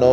9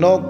9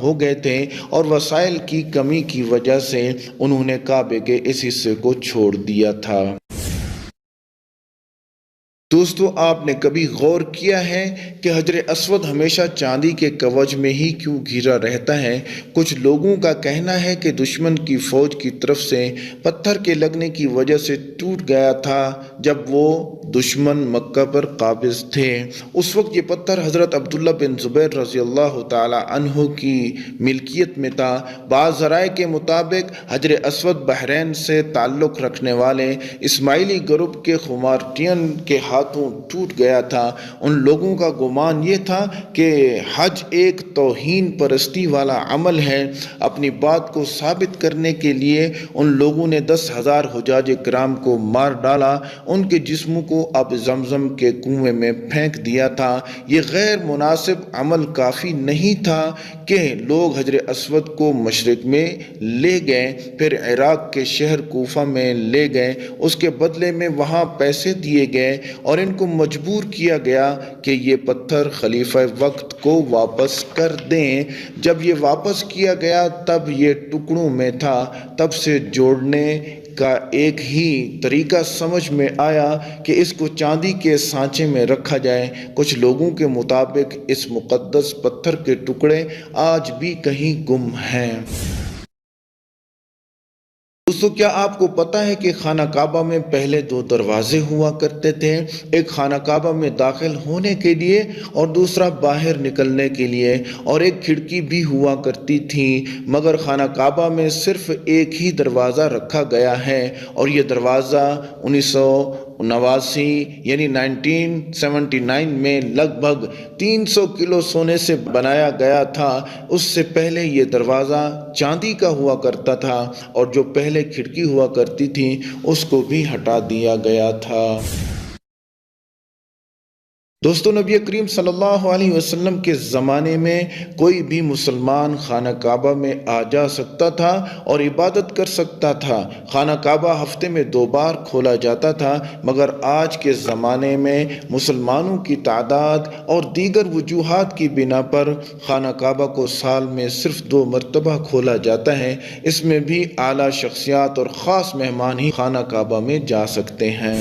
ہو گئے تھے اور وسائل کی کمی کی وجہ سے انہوں نے کعبے کے اس حصے کو چھوڑ دیا تھا۔ دوستو، آپ نے کبھی غور کیا ہے کہ حجر اسود ہمیشہ چاندی کے کوچ میں ہی کیوں گھرا رہتا ہے؟ کچھ لوگوں کا کہنا ہے کہ دشمن کی فوج کی طرف سے پتھر کے لگنے کی وجہ سے ٹوٹ گیا تھا جب وہ دشمن مکہ پر قابض تھے۔ اس وقت یہ پتھر حضرت عبداللہ بن زبیر رضی اللہ تعالی عنہ کی ملکیت میں تھا۔ بعض ذرائع کے مطابق حجر اسود بحرین سے تعلق رکھنے والے اسماعیلی گروپ کے خمارٹین کے ہاتھوں ٹوٹ گیا تھا۔ ان لوگوں کا گمان یہ تھا کہ حج ایک توہین پرستی والا عمل ہے۔ اپنی بات کو ثابت کرنے کے لیے ان لوگوں نے 10,000 حجاج کرام کو مار ڈالا، ان کے جسموں کو آب زمزم کے کنویں میں پھینک دیا تھا۔ یہ غیر مناسب عمل کافی نہیں تھا کہ لوگ حجر اسود کو مشرق میں لے گئے، پھر عراق کے شہر کوفہ میں لے گئے، اس کے بدلے میں وہاں پیسے دیے گئے اور ان کو مجبور کیا گیا کہ یہ پتھر خلیفہ وقت کو واپس کر دیں۔ جب یہ واپس کیا گیا تب یہ ٹکڑوں میں تھا۔ تب سے جوڑنے کا ایک ہی طریقہ سمجھ میں آیا کہ اس کو چاندی کے سانچے میں رکھا جائے۔ کچھ لوگوں کے مطابق اس مقدس پتھر کے ٹکڑے آج بھی کہیں گم ہیں۔ دوستو، کیا آپ کو پتہ ہے کہ خانہ کعبہ میں پہلے 2 دروازے ہوا کرتے تھے؟ ایک خانہ کعبہ میں داخل ہونے کے لیے اور دوسرا باہر نکلنے کے لیے، اور ایک کھڑکی بھی ہوا کرتی تھی، مگر خانہ کعبہ میں صرف ایک ہی دروازہ رکھا گیا ہے، اور یہ دروازہ 1989 یعنی 1979 میں لگ بھگ 300 کلو سونے سے بنایا گیا تھا۔ اس سے پہلے یہ دروازہ چاندی کا ہوا کرتا تھا اور جو پہلے کھڑکی ہوا کرتی تھی اس کو بھی ہٹا دیا گیا تھا۔ دوستو، نبی کریم صلی اللہ علیہ وسلم کے زمانے میں کوئی بھی مسلمان خانہ کعبہ میں آ جا سکتا تھا اور عبادت کر سکتا تھا۔ خانہ کعبہ ہفتے میں 2 بار کھولا جاتا تھا، مگر آج کے زمانے میں مسلمانوں کی تعداد اور دیگر وجوہات کی بنا پر خانہ کعبہ کو سال میں صرف 2 مرتبہ کھولا جاتا ہے۔ اس میں بھی اعلیٰ شخصیات اور خاص مہمان ہی خانہ کعبہ میں جا سکتے ہیں۔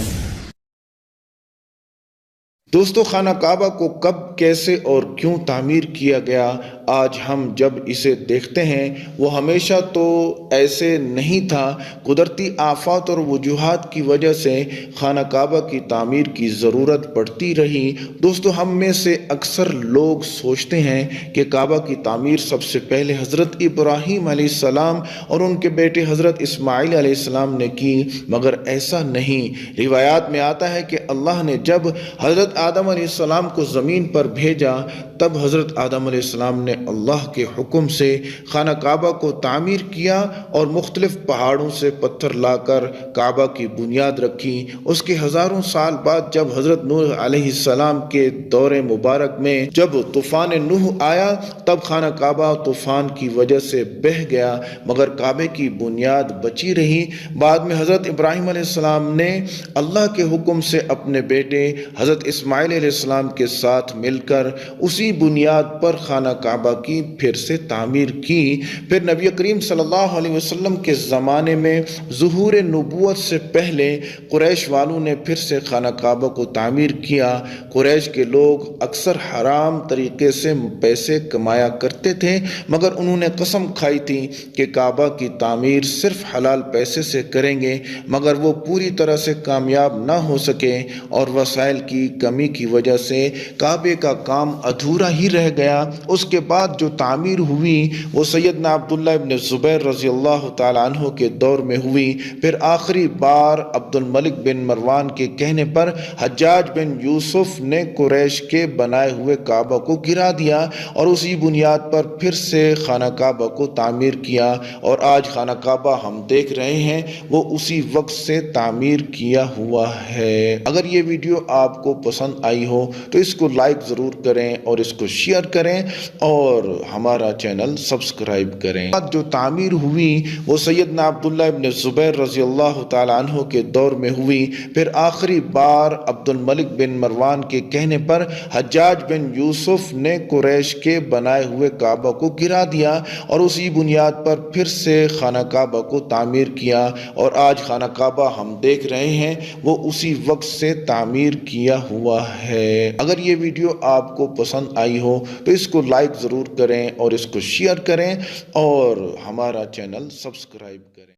دوستو، خانہ کعبہ کو کب، کیسے اور کیوں تعمیر کیا گیا؟ آج ہم جب اسے دیکھتے ہیں وہ ہمیشہ تو ایسے نہیں تھا۔ قدرتی آفات اور وجوہات کی وجہ سے خانہ کعبہ کی تعمیر کی ضرورت پڑتی رہی۔ دوستو، ہم میں سے اکثر لوگ سوچتے ہیں کہ کعبہ کی تعمیر سب سے پہلے حضرت ابراہیم علیہ السلام اور ان کے بیٹے حضرت اسماعیل علیہ السلام نے کی، مگر ایسا نہیں۔ روایات میں آتا ہے کہ اللہ نے جب حضرت آدم علیہ السلام کو زمین پر بھیجا تب حضرت آدم علیہ السلام نے اللہ کے حکم سے خانہ کعبہ کو تعمیر کیا اور مختلف پہاڑوں سے پتھر لا کر کعبہ کی بنیاد رکھی۔ اس کے ہزاروں سال بعد جب حضرت نوح علیہ السلام کے دور مبارک میں جب طوفان نوح آیا تب خانہ کعبہ طوفان کی وجہ سے بہہ گیا، مگر کعبے کی بنیاد بچی رہی۔ بعد میں حضرت ابراہیم علیہ السلام نے اللہ کے حکم سے اپنے بیٹے حضرت اسماعیل علیہ السلام کے ساتھ مل کر اسی بنیاد پر خانہ کعبہ کی پھر سے تعمیر کی۔ پھر نبی کریم صلی اللہ علیہ وسلم کے زمانے میں ظہور نبوت سے پہلے قریش والوں نے پھر سے خانہ کعبہ کو تعمیر کیا۔ قریش کے لوگ اکثر حرام طریقے سے پیسے کمایا کرتے تھے، مگر انہوں نے قسم کھائی تھی کہ کعبہ کی تعمیر صرف حلال پیسے سے کریں گے، مگر وہ پوری طرح سے کامیاب نہ ہو سکے اور وسائل کی کمی کی وجہ سے کعبے کا کام ادھورا ہی رہ گیا۔ اس کے بعد جو تعمیر ہوئی وہ سیدنا عبداللہ ابن زبیر رضی اللہ تعالیٰ عنہ کے دور میں ہوئی۔ پھر آخری بار عبد الملک بن مروان کے کہنے پر حجاج بن یوسف نے قریش کے بنائے ہوئے کعبہ کو گرا دیا اور اسی بنیاد پر پھر سے خانہ کعبہ کو تعمیر کیا، اور آج خانہ کعبہ ہم دیکھ رہے ہیں وہ اسی وقت سے تعمیر کیا ہوا ہے۔ اگر یہ ویڈیو آپ کو پسند آئی ہو تو اس کو لائک ضرور کریں اور اس کو شیئر کریں، اور اور ہمارا چینل سبسکرائب کریں۔ جو تعمیر ہوئی وہ سیدنا عبداللہ ابن زبیر رضی اللہ تعالیٰ عنہ کے دور میں ہوئی، پھر آخری بار عبد الملک بن مروان کے کہنے پر حجاج بن یوسف نے قریش کے بنائے ہوئے کعبہ کو گرا دیا اور اسی بنیاد پر پھر سے خانہ کعبہ کو تعمیر کیا، اور آج خانہ کعبہ ہم دیکھ رہے ہیں وہ اسی وقت سے تعمیر کیا ہوا ہے۔ اگر یہ ویڈیو آپ کو پسند آئی ہو تو اس کو لائک ضرور کریں اور اس کو شیئر کریں اور ہمارا چینل سبسکرائب کریں۔